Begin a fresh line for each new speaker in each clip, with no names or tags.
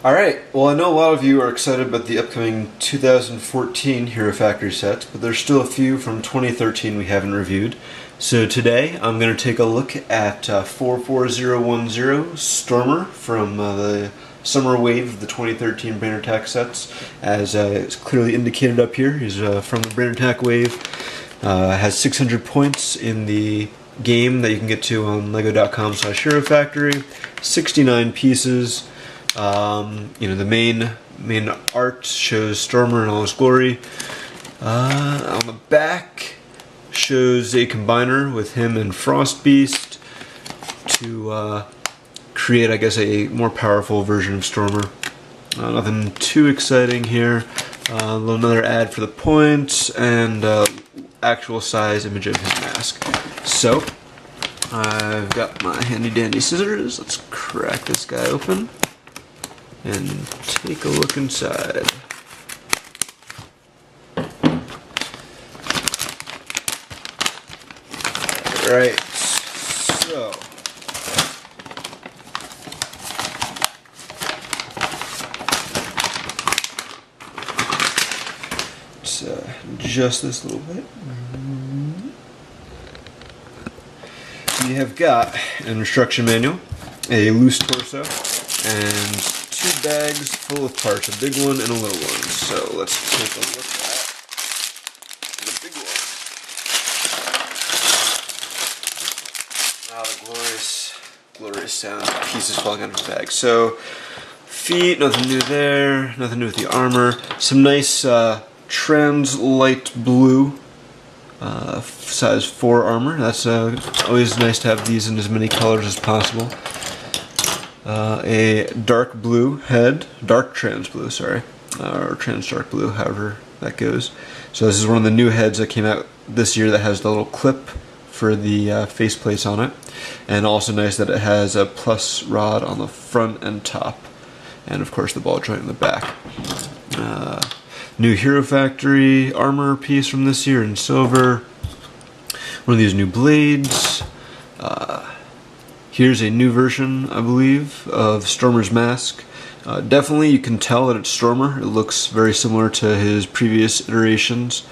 Alright, well I know a lot of you are excited about the upcoming 2014 Hero Factory sets, but there's still a few from 2013 we haven't reviewed. So today I'm going to take a look at 44010 Stormer from the Summer Wave of the 2013 Brain Attack sets. As it's clearly indicated up here, he's from the Brain Attack Wave. Has 600 points in the game that you can get to on lego.com/Hero Factory. 69 pieces. The main art shows Stormer in all his glory. On the back shows a combiner with him and Frost Beast to create, I guess, a more powerful version of Stormer. Nothing too exciting here. Another ad for the points and actual size image of his mask. So I've got my handy dandy scissors. Let's crack this guy open and take a look inside. Alright, so let's adjust this a little bit. You have got an instruction manual, a loose torso, and two bags full of parts, a big one and a little one. So let's take a look at the big one. The glorious sound of pieces falling out of the bag. So feet, nothing new there, nothing new with the armor. Some nice trans light blue size 4 armor. That's always nice to have these in as many colors as possible. A dark blue head, dark trans blue, sorry, or trans dark blue, however that goes. So this is one of the new heads that came out this year that has the little clip for the face plates on it, and also nice that it has a plus rod on the front and top, and of course the ball joint in the back. New Hero Factory armor piece from this year in silver. One of these new blades. Here's a new version, I believe, of Stormer's mask. Definitely you can tell that it's Stormer. It looks very similar to his previous iterations,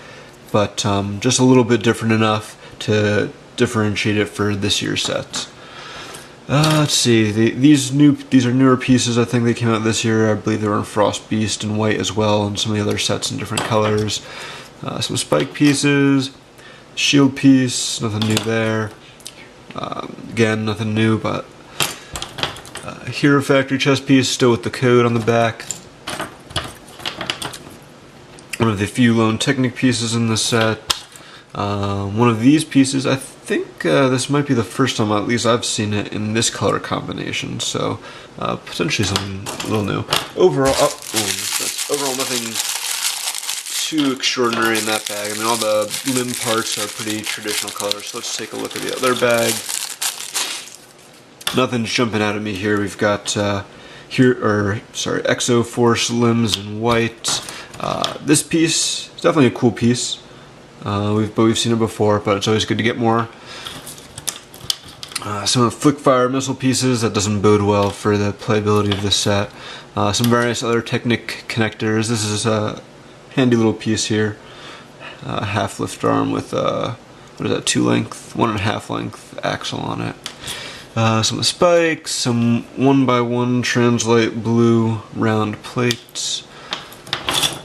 but just a little bit different enough to differentiate it for this year's sets. Let's see, these are newer pieces. I think they came out this year. I believe they were in Frost Beast and white as well, and some of the other sets in different colors. Some spike pieces, shield piece, nothing new there. Again, nothing new, but Hero Factory chest piece, still with the code on the back. One of the few lone Technic pieces in the set. One of these pieces, I think this might be the first time, at least I've seen it in this color combination, so potentially something a little new. Overall, overall nothing too extraordinary in that bag. I mean, all the limb parts are pretty traditional colors, so let's take a look at the other bag. Nothing's jumping out at me here. We've got Exo Force limbs in white. This piece is definitely a cool piece. We've seen it before, but it's always good to get more. Some of the Flickfire missile pieces, that doesn't bode well for the playability of this set. Some various other Technic connectors. This is a handy little piece here. Half lift arm with what is that, 2 length, 1.5 length axle on it. Some spikes, some 1x1 translite blue round plates.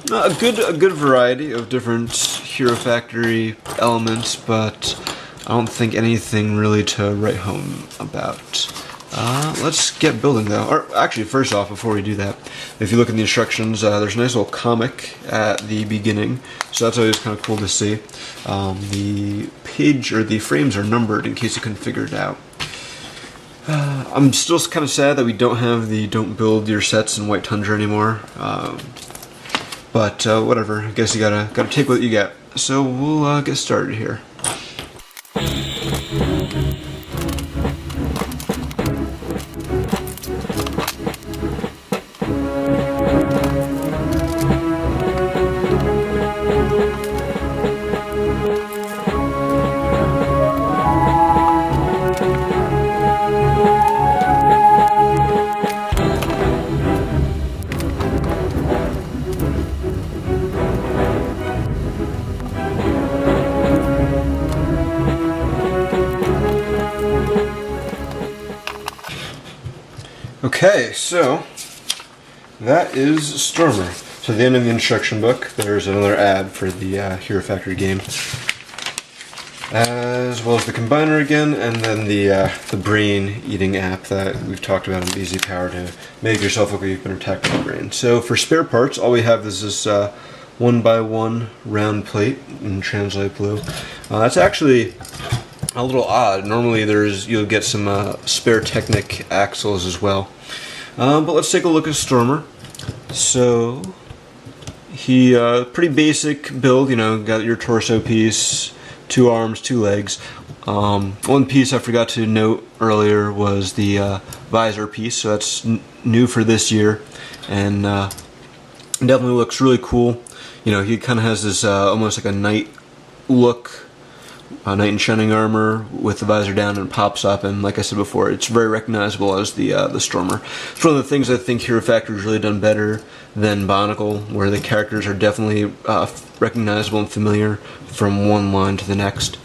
A good variety of different Hero Factory elements, but I don't think anything really to write home about. Let's get building though. Or actually, first off, before we do that, if you look in the instructions, there's a nice little comic at the beginning, so that's always kind of cool to see. The page or the frames are numbered in case you couldn't figure it out. I'm still kind of sad that we don't have the "Don't build your sets in White Tundra" anymore. But whatever. I guess you gotta take what you get. So we'll get started here. Okay, so that is Stormer. So at the end of the instruction book, there's another ad for the Hero Factory game, as well as the combiner again, and then the brain eating app that we've talked about in BZPower to make yourself look like you've been attacked by the brain. So for spare parts, all we have is this 1x1 round plate in Translate Blue. That's actually a little odd. Normally you'll get some spare Technic axles as well. But let's take a look at Stormer. So he pretty basic build, got your torso piece, 2 arms, 2 legs. One piece I forgot to note earlier was the visor piece, so that's new for this year, and definitely looks really cool. He kind of has this almost like a knight look, knight in shining armor with the visor down, and it pops up, and like I said before, it's very recognizable as the Stormer. It's one of the things I think Hero Factory's really done better than Bionicle, where the characters are definitely recognizable and familiar from one line to the next.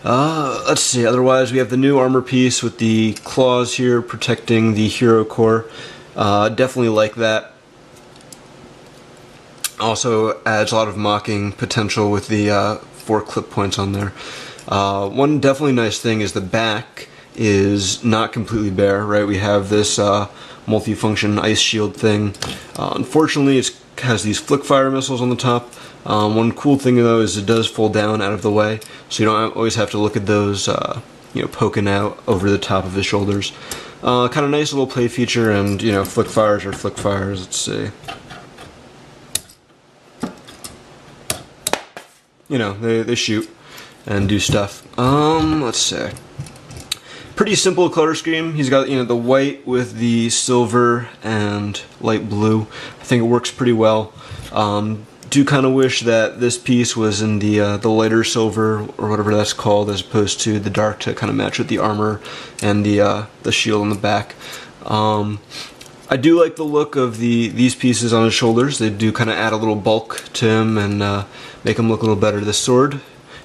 Let's see, otherwise we have the new armor piece with the claws here protecting the hero core. Definitely like that. Also adds a lot of mocking potential with the 4 clip points on there. One definitely nice thing is the back is not completely bare, right? We have this multi-function ice shield thing. Unfortunately, it has these flick fire missiles on the top. One cool thing though is it does fold down out of the way, so you don't always have to look at those poking out over the top of the shoulders. Kind of nice little play feature, and flick fires are flick fires. Let's see. They shoot and do stuff. Let's see. Pretty simple color scheme. He's got the white with the silver and light blue. I think it works pretty well. Do kind of wish that this piece was in the lighter silver or whatever that's called, as opposed to the dark, to kind of match with the armor and the shield on the back. I do like the look of these pieces on his shoulders. They do kind of add a little bulk to him and make him look a little better. The sword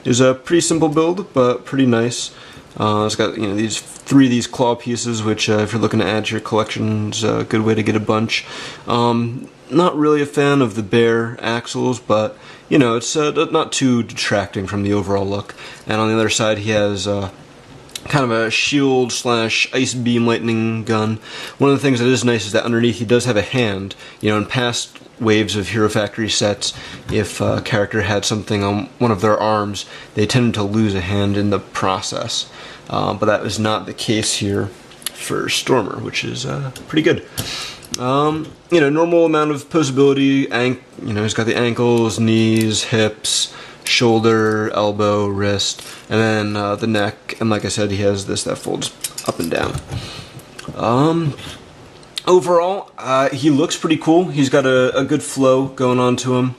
is a pretty simple build, but pretty nice. It's got these 3 of these claw pieces, which if you're looking to add to your collection, is a good way to get a bunch. Not really a fan of the bare axles, but it's not too detracting from the overall look. And on the other side, he has kind of a shield / ice beam lightning gun. One of the things that is nice is that underneath he does have a hand. In past waves of Hero Factory sets, if a character had something on one of their arms, they tended to lose a hand in the process. But that is not the case here for Stormer, which is pretty good. Normal amount of posability. He's got the ankles, knees, hips, shoulder, elbow, wrist, and then the neck. And like I said, he has this that folds up and down. Overall, he looks pretty cool. He's got a good flow going on to him.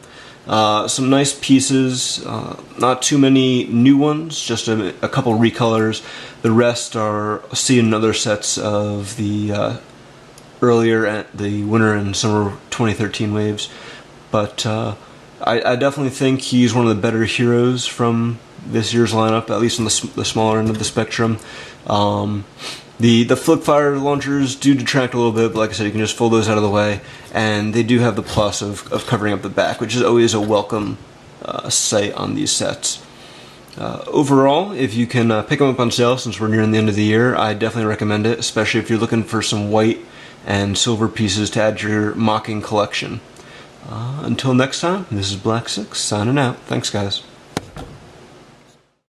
Some nice pieces, not too many new ones, just a couple recolors. The rest are seen in other sets of the the winter and summer 2013 waves. But I definitely think he's one of the better heroes from this year's lineup, at least on the smaller end of the spectrum. The flip fire launchers do detract a little bit, but like I said, you can just fold those out of the way, and they do have the plus of covering up the back, which is always a welcome sight on these sets. Overall, if you can pick them up on sale, since we're nearing the end of the year, I definitely recommend it, especially if you're looking for some white and silver pieces to add to your mocking collection. Until next time, this is Black 6 signing out. Thanks, guys.